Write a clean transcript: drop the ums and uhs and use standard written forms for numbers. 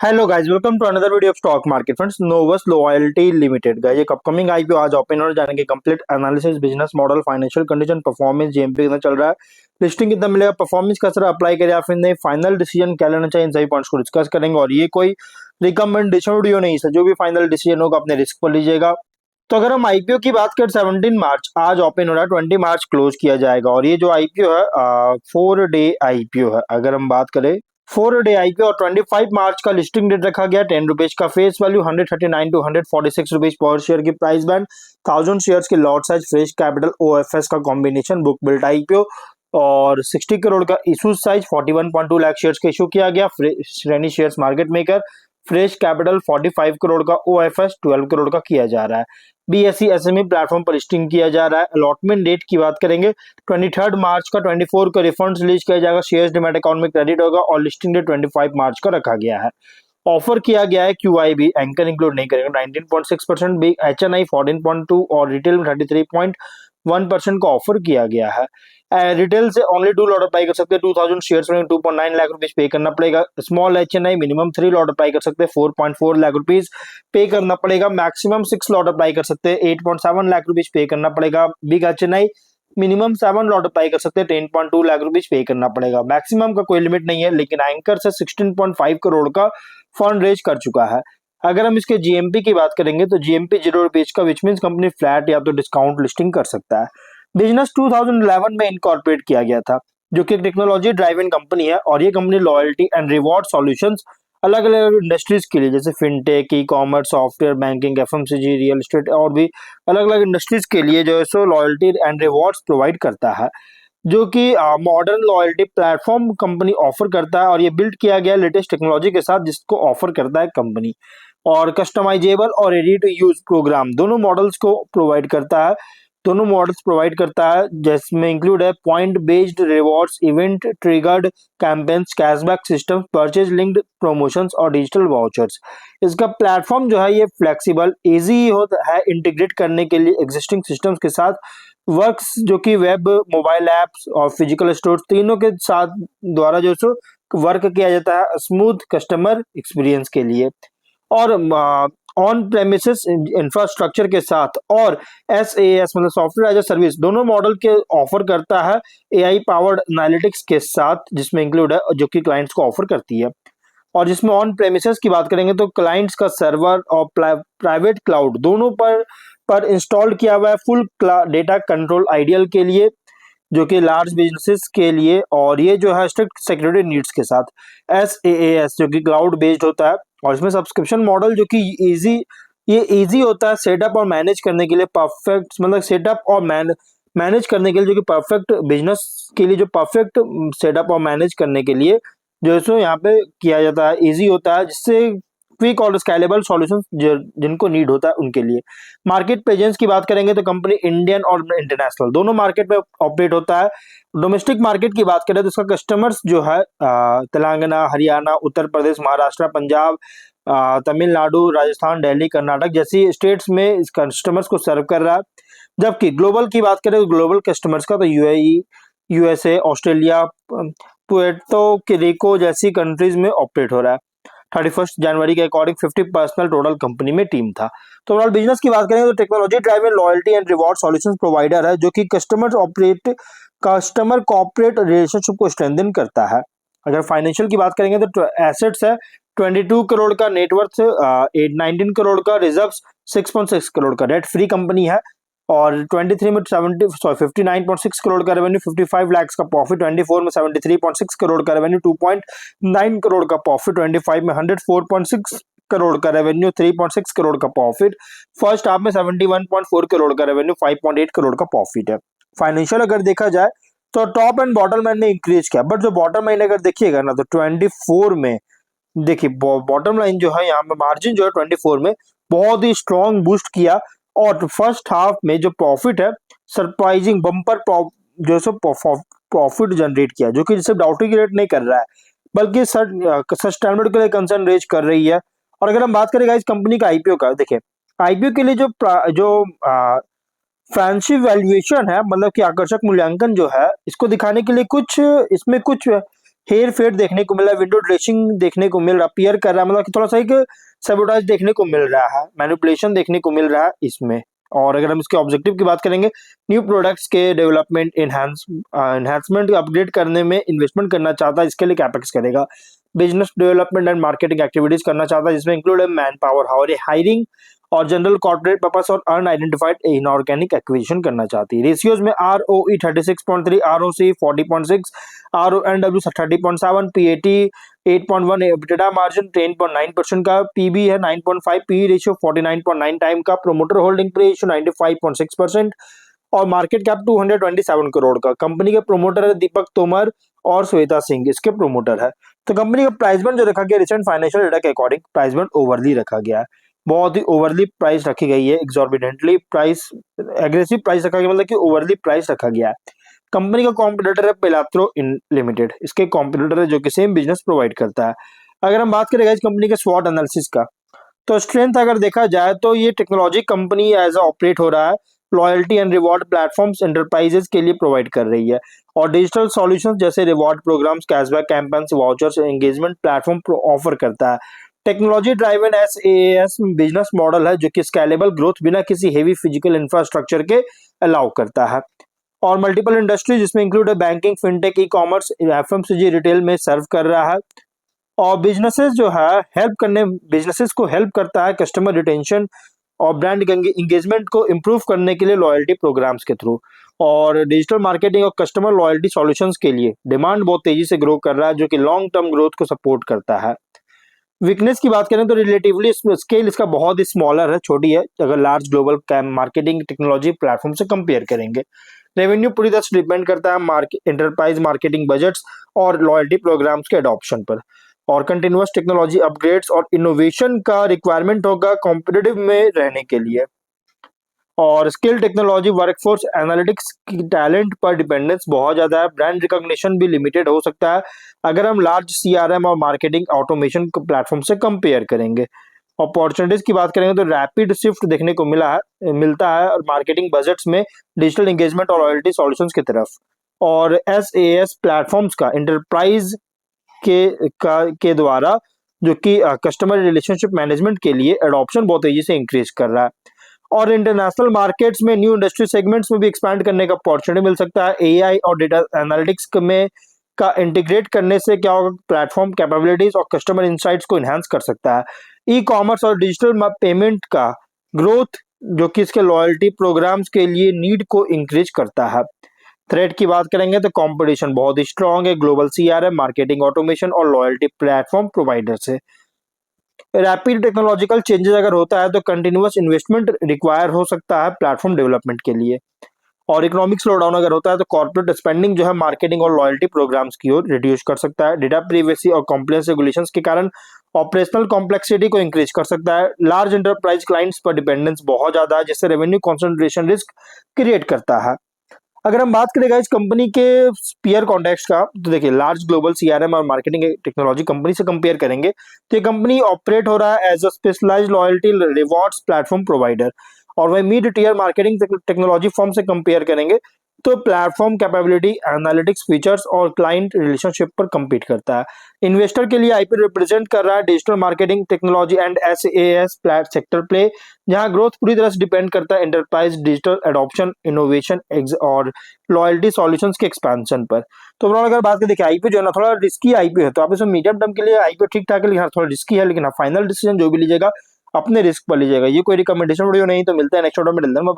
Hello guys, welcome to another video of stock market friends. Novus loyalty limited guys एक upcoming IPO आज open हो जानेंगे। Complete analysis, business model, financial condition, performance, GMP कितना चल रहा है, listing कितना मिलेगा, परफॉर्मेंस का सर अप्लाई करें या फिर नहीं, फाइनल डिसीजन क्या लेना चाहिए, इन सभी पॉइंट्स को डिस्कस करेंगे। और ये कोई रिकमेंडेशन वीडियो नहीं है, जो भी फाइनल डिसीजन होगा अपने रिस्क पर लीजिएगा। तो अगर हम आईपीओ की बात करें, 17 मार्च आज ओपन हो रहा है, 20 मार्च क्लोज किया जाएगा। और ये जो आईपीओ है 4 डे आईपीओ है। अगर हम बात करें 4 डे आईपीओ, और 25 मार्च का लिस्टिंग डेट रखा गया, 10 रुपीज का फेस वैल्यू, 139 टू 146 रुपीज पर शेयर की प्राइस बैंड, 1000 शेयर्स की lot size, fresh capital, OFS का कॉम्बिनेशन, बुक बिल्ट आईपीओ, और 60 करोड़ का इशू साइज, 41.2 लाख शेयर्स का इशू किया गया। Shreni shares market maker, fresh capital 45 crore का, ओएफएस 12 करोड़ का किया जा रहा है। बीएसई एसएमई प्लेटफॉर्म पर लिस्टिंग किया जा रहा है। अलॉटमेंट डेट की बात करेंगे, 23 मार्च का, 24 को रिफंड रिलीज किया जाएगा, शेयर्स डिमैट अकाउंट में क्रेडिट होगा, और लिस्टिंग डेट 25 मार्च का रखा गया है। ऑफर किया गया है क्यूआईबी, एंकर इंक्लूड नहीं करेगा, 19.6%, बिग एचएनआई 14.2 और रिटेल में 33.1% का ऑफर किया गया है। रिटेल से ओनली 2 लॉट अप्लाई कर सकते हैं, 2000 शेयर्स में 2.9 लाख रुपीज पे करना पड़ेगा। Small HNI minimum 3 lot apply कर सकते हैं, 4.4 लाख रुपीज पे करना पड़ेगा। मैक्सिमम 6 लॉट अप्लाई कर सकते हैं, 8.7 लाख रुपीज पे करना पड़ेगा। Big HNI minimum 7 lot apply कर सकते हैं, 10.2 लाख रुपीज पे करना पड़ेगा। मैक्सिमम का कोई लिमिट नहीं है, लेकिन एंकर से 16.5 करोड़ का फंड रेज कर चुका है। अगर हम इसके जीएमपी की बात करेंगे तो जीएमपी 0 रुपीज का, विच मीन्स कंपनी फ्लैट या तो डिस्काउंट लिस्टिंग कर सकता है। बिजनेस 2011 में इनकॉर्पोरेट किया गया था, जो कि एक टेक्नोलॉजी ड्राइवन कंपनी है। और ये company loyalty and reward solutions अलग अलग इंडस्ट्रीज के लिए, जैसे fintech, e commerce, software, banking, FMCG, real estate और भी अलग अलग इंडस्ट्रीज के लिए जो है सो लॉयल्टी एंड रिवॉर्ड्स प्रोवाइड करता है, जो कि modern loyalty platform company offer करता है। और ये बिल्ड किया गया लेटेस्ट टेक्नोलॉजी के साथ, जिसको ऑफर करता है कंपनी। और कस्टमाइजेबल और रेडी टू यूज प्रोग्राम दोनों मॉडल्स को प्रोवाइड करता है। दोनों मॉडल्स प्रोवाइड करता है, जिसमें इंक्लूड है point based rewards, event triggered campaigns, cashback system, purchase linked promotions और डिजिटल वाउचर्स। इसका प्लेटफॉर्म जो है ये फ्लेक्सिबल, इजी होता है इंटीग्रेट करने के लिए एग्जिस्टिंग सिस्टम्स के साथ। वर्क्स जो कि वेब, मोबाइल एप्स और फिजिकल स्टोर तीनों के साथ द्वारा जो सो वर्क किया जाता है स्मूथ कस्टमर एक्सपीरियंस के लिए। और ऑन प्रेमिसेस इंफ्रास्ट्रक्चर के साथ, और एसएएस मतलब सॉफ्टवेयर एज ए सर्विस दोनों मॉडल के ऑफर करता है, एआई पावर्ड एनालिटिक्स के साथ, जिसमें इंक्लूड है, जो कि क्लाइंट्स को ऑफर करती है। और जिसमें ऑन प्रेमिसेस की बात करेंगे तो क्लाइंट्स का सर्वर और प्राइवेट क्लाउड दोनों पर इंस्टॉल किया हुआ है, फुल डेटा कंट्रोल आइडियल के लिए, जो कि लार्ज बिजनेसेस के लिए। और ये जो है स्ट्रिक्ट सिक्योरिटी नीड्स के साथ। एसएएस जो कि क्लाउड बेस्ड होता है, और इसमें सब्सक्रिप्शन मॉडल जो कि इजी होता है सेटअप और मैनेज करने के लिए, परफेक्ट मतलब सेटअप और मैनेज करने के लिए, जो कि परफेक्ट बिजनेस के लिए, जो परफेक्ट सेटअप और मैनेज करने के लिए जो है सो यहाँ पे किया जाता है, इजी होता है, जिससे क्विक और स्केलेबल सॉल्यूशन जिनको नीड होता है उनके लिए। मार्केट प्रेजेंस की बात करेंगे तो कंपनी इंडियन और इंटरनेशनल दोनों मार्केट में ऑपरेट होता है। डोमेस्टिक मार्केट की बात करें तो इसका कस्टमर्स जो है तेलंगाना, हरियाणा, उत्तर प्रदेश, महाराष्ट्र, पंजाब, तमिलनाडु, राजस्थान, दिल्ली, कर्नाटक जैसी स्टेट्स में इस कस्टमर्स को सर्व कर रहा है। जबकि ग्लोबल की बात करें तो ग्लोबल कस्टमर्स का तो यूएई, यूएसए, ऑस्ट्रेलिया, पुएर्तो रिको जैसी कंट्रीज में ऑपरेट हो रहा है। 31 जनवरी के अकॉर्डिंग 50 पर्सनल टोटल कंपनी में टीम था। तो ओवरऑल बिजनेस की बात करें तो technology driven loyalty and reward solutions provider है, जो कि कस्टमर कॉर्पोरेट रिलेशनशिप को स्ट्रेंथन करता है। अगर फाइनेंशियल की बात करेंगे तो एसेट्स है 22 करोड़ का, नेटवर्थ 19 करोड़ का, रिजर्व्स 6.6 करोड़ का, डेट फ्री कंपनी है। और 23 में 59.6 करोड़ का रेवेन्यू, 55 लाख का प्रॉफिट, 24 में 73.6 करोड़ का रेवेन्यू, 2.9 करोड़ का प्रॉफिट, 25 में 104.6 करोड़ का रेवेन्यू, 3.6 करोड़ का प्रॉफिट, फर्स्ट हाफ में 71.4 करोड़ का रेवेन्यू, 5.8 करोड़ का प्रॉफिट है। फाइनेंशियल अगर देखा जाए तो टॉप एंड बॉटम लाइन ने इंक्रीज किया, बट जो बॉटम लाइन अगर देखिएगा ना तो 24 में देखिए बॉटम लाइन जो है यहाँ पे मार्जिन जो है 24 में बहुत ही स्ट्रॉन्ग बूस्ट किया। और फर्स्ट हाफ में जो प्रॉफिट है सरप्राइजिंग बम्पर जो है प्रॉफिट जनरेट किया, जो कि जिसे डाउटिंग रेट नहीं कर रहा है, बल्कि सस्टेनेबिलिटी के लिए कंसर्न रेज कर रही है। और अगर हम बात करें इस कंपनी का आईपीओ का, देखिए आईपीओ के लिए जो फैंसी वैल्यूएशन है, मतलब कि आकर्षक मूल्यांकन जो है, इसको दिखाने के लिए कुछ इसमें कुछ हेर फेर देखने को मिल रहा है, विंडो ड्रेसिंग देखने को मिल रहा, अपीयर कर रहा है, मतलब कि थोड़ा सा एक सबोटाज देखने को मिल रहा है, मैनिपुलेशन देखने को मिल रहा है इसमें। और अगर हम इसके ऑब्जेक्टिव की बात करेंगे, न्यू प्रोडक्ट्स के डेवलपमेंट, एनहांसमेंट, अपग्रेड करने में इन्वेस्टमेंट करना चाहता है, इसके लिए कैपेक्स करेगा। Business development and marketing activities करना चाहता है, जिसमें इंक्लूड है मैन पावर, हायरिंग और जनरल कॉर्पोरेट पर्पस और अनआइडेंटिफाइड इनऑर्गेनिक एक्विजिशन करना चाहती है। रेशियोज में ROE 36.3, ROC 40.6, RONW 30.7, PAT 8.1, EBITDA margin 10.9% का, PB है 9.5, PE रेशियो 49.9 टाइम का, प्रोमोटर होल्डिंग रेशियो 95.6% और मार्केट कैप 227 करोड़ का। कंपनी के प्रोमोटर है दीपक तोमर और श्वेता सिंह इसके प्रोमोटर है। तो कंपनी का प्राइस बैंड जो रखा गया रिसेंट फाइनेंशियल डेटा के अकॉर्डिंग प्राइस बैंड ओवरली रखा गया है, बहुत ही ओवरली प्राइस रखी गई है, एग्जॉर्बिडेंटली प्राइस, एग्रेसिव प्राइस रखा गया, मतलब कि ओवरली प्राइस रखा गया है। कंपनी का कॉम्पिटिटर है पेलात्रो लिमिटेड, इसके कॉम्पिटिटर है जो कि सेम बिजनेस प्रोवाइड करता है। अगर हम बात करें इस कंपनी के स्वॉट एनालिसिस का, तो स्ट्रेंथ अगर देखा जाए तो ये टेक्नोलॉजी कंपनी एज ऑपरेट हो रहा है, loyalty and reward platforms enterprises के लिए प्रोवाइड कर रही है, और डिजिटल सॉल्यूशंस जैसे reward programmes, cashback campaigns, vouchers, engagement platform offer करता है। Technology driven SaaS business model है जो कि स्केलेबल ग्रोथ बिना किसी हेवी फिजिकल इंफ्रास्ट्रक्चर के अलाउ करता है। और मल्टीपल इंडस्ट्री जिसमें इंक्लूड है banking, fintech, e commerce, FMCG, retail में सर्व कर रहा है। और बिजनेसेस जो है बिजनेसेस को हेल्प करता है कस्टमर रिटेंशन और ब्रांड इंगेजमेंट को इम्प्रूव करने के लिए लॉयल्टी प्रोग्राम्स के थ्रू, और डिजिटल मार्केटिंग और कस्टमर लॉयल्टी सॉल्यूशंस के लिए डिमांड बहुत तेजी से ग्रो कर रहा है, जो कि लॉन्ग टर्म ग्रोथ को सपोर्ट करता है। वीकनेस की बात करें तो रिलेटिवली स्केल इसका बहुत ही स्मॉलर है, छोटी है, अगर large global marketing technology platform से कंपेयर करेंगे। रेवेन्यू पूरी तरह से डिपेंड करता है एंटरप्राइज मार्केटिंग बजट्स और लॉयल्टी प्रोग्राम्स के अडॉप्शन पर, और कंटिन्यूअस टेक्नोलॉजी अपग्रेड्स और इनोवेशन का रिक्वायरमेंट होगा कॉम्पिटिटिव में रहने के लिए। और स्किल टेक्नोलॉजी, वर्कफोर्स, एनालिटिक्स की टैलेंट पर डिपेंडेंस बहुत ज्यादा है, ब्रांड रिकॉग्निशन भी लिमिटेड हो सकता है अगर हम लार्ज CRM और मार्केटिंग ऑटोमेशन प्लेटफॉर्म से कंपेयर करेंगे। अपॉर्चुनिटीज की बात करेंगे तो रैपिड शिफ्ट देखने को मिलता है और मार्केटिंग बजट्स में डिजिटल एंगेजमेंट और लॉयल्टी सॉल्यूशंस की तरफ, और SaaS प्लेटफॉर्म्स का एंटरप्राइज के द्वारा जो कि कस्टमर रिलेशनशिप मैनेजमेंट के लिए एडॉप्शन बहुत तेजी से इंक्रीज कर रहा है। और इंटरनेशनल मार्केट्स में न्यू इंडस्ट्री सेगमेंट्स में भी एक्सपैंड करने का अपॉर्चुनिटी मिल सकता है। AI और डेटा एनालिटिक्स में का इंटीग्रेट करने से क्या होगा, प्लेटफॉर्म कैपेबिलिटीज और कस्टमर इंसाइट्स को एनहांस कर सकता है। ई कॉमर्स और डिजिटल पेमेंट का ग्रोथ जो कि इसके लॉयल्टी प्रोग्राम्स के लिए नीड को इंक्रीज करता है। थ्रेट की बात करेंगे तो कंपटीशन बहुत ही स्ट्रांग है ग्लोबल CRM, मार्केटिंग ऑटोमेशन और लॉयल्टी प्लेटफॉर्म प्रोवाइडर से। रैपिड टेक्नोलॉजिकल चेंजेस अगर होता है तो कंटिन्यूअस इन्वेस्टमेंट रिक्वायर हो सकता है प्लेटफॉर्म डेवलपमेंट के लिए। और इकोनॉमिक स्लोडाउन अगर होता है तो कॉर्पोरेट स्पेंडिंग जो है मार्केटिंग और लॉयल्टी प्रोग्राम्स की ओर रिड्यूस कर सकता है। डेटा प्रिवेसी और कॉम्प्लेक्स रेगुलेशंस के कारण ऑपरेशनल कॉम्प्लेक्सिटी को इंक्रीज कर सकता है। लार्ज एंटरप्राइज क्लाइंट्स पर डिपेंडेंस बहुत ज्यादा है, जिससे रेवेन्यू कॉन्सेंट्रेशन रिस्क क्रिएट करता है। अगर हम बात करें इस कंपनी के पीयर कॉन्टेक्स्ट का, तो देखिए लार्ज ग्लोबल CRM और मार्केटिंग टेक्नोलॉजी कंपनी से कंपेयर करेंगे तो ये कंपनी ऑपरेट हो रहा है as a specialised loyalty rewards platform provider, और वही mid tier marketing technology firm से कंपेयर करेंगे तो प्लेटफॉर्म कैपेबिलिटी, एनालिटिक्स फीचर्स और क्लाइंट रिलेशनशिप पर compete करता है। इन्वेस्टर के लिए IP रिप्रेजेंट कर रहा है digital marketing technology and SaaS plate sector play, जहां ग्रोथ पूरी तरह से डिपेंड करता है एंटरप्राइज डिजिटल एडॉप्शन, इनोवेशन और लॉयल्टी सॉल्यूशंस के एक्सपेंशन पर। तो ओवरऑल अगर बात करें, देखिए IPO जो है ना थोड़ा रिस्की IPO है, तो आप इसमें मीडियम टर्म के लिए IPO ठीक ठाक है, लेकिन थोड़ा रिस्की है, लेकिन फाइनल डिसीजन जो भी लीजिएगा अपने रिस्क पर लीजिएगा। ये कोई रिकमेंडेशन वीडियो नहीं, तो मिलता है नेक्स्ट वीडियो में।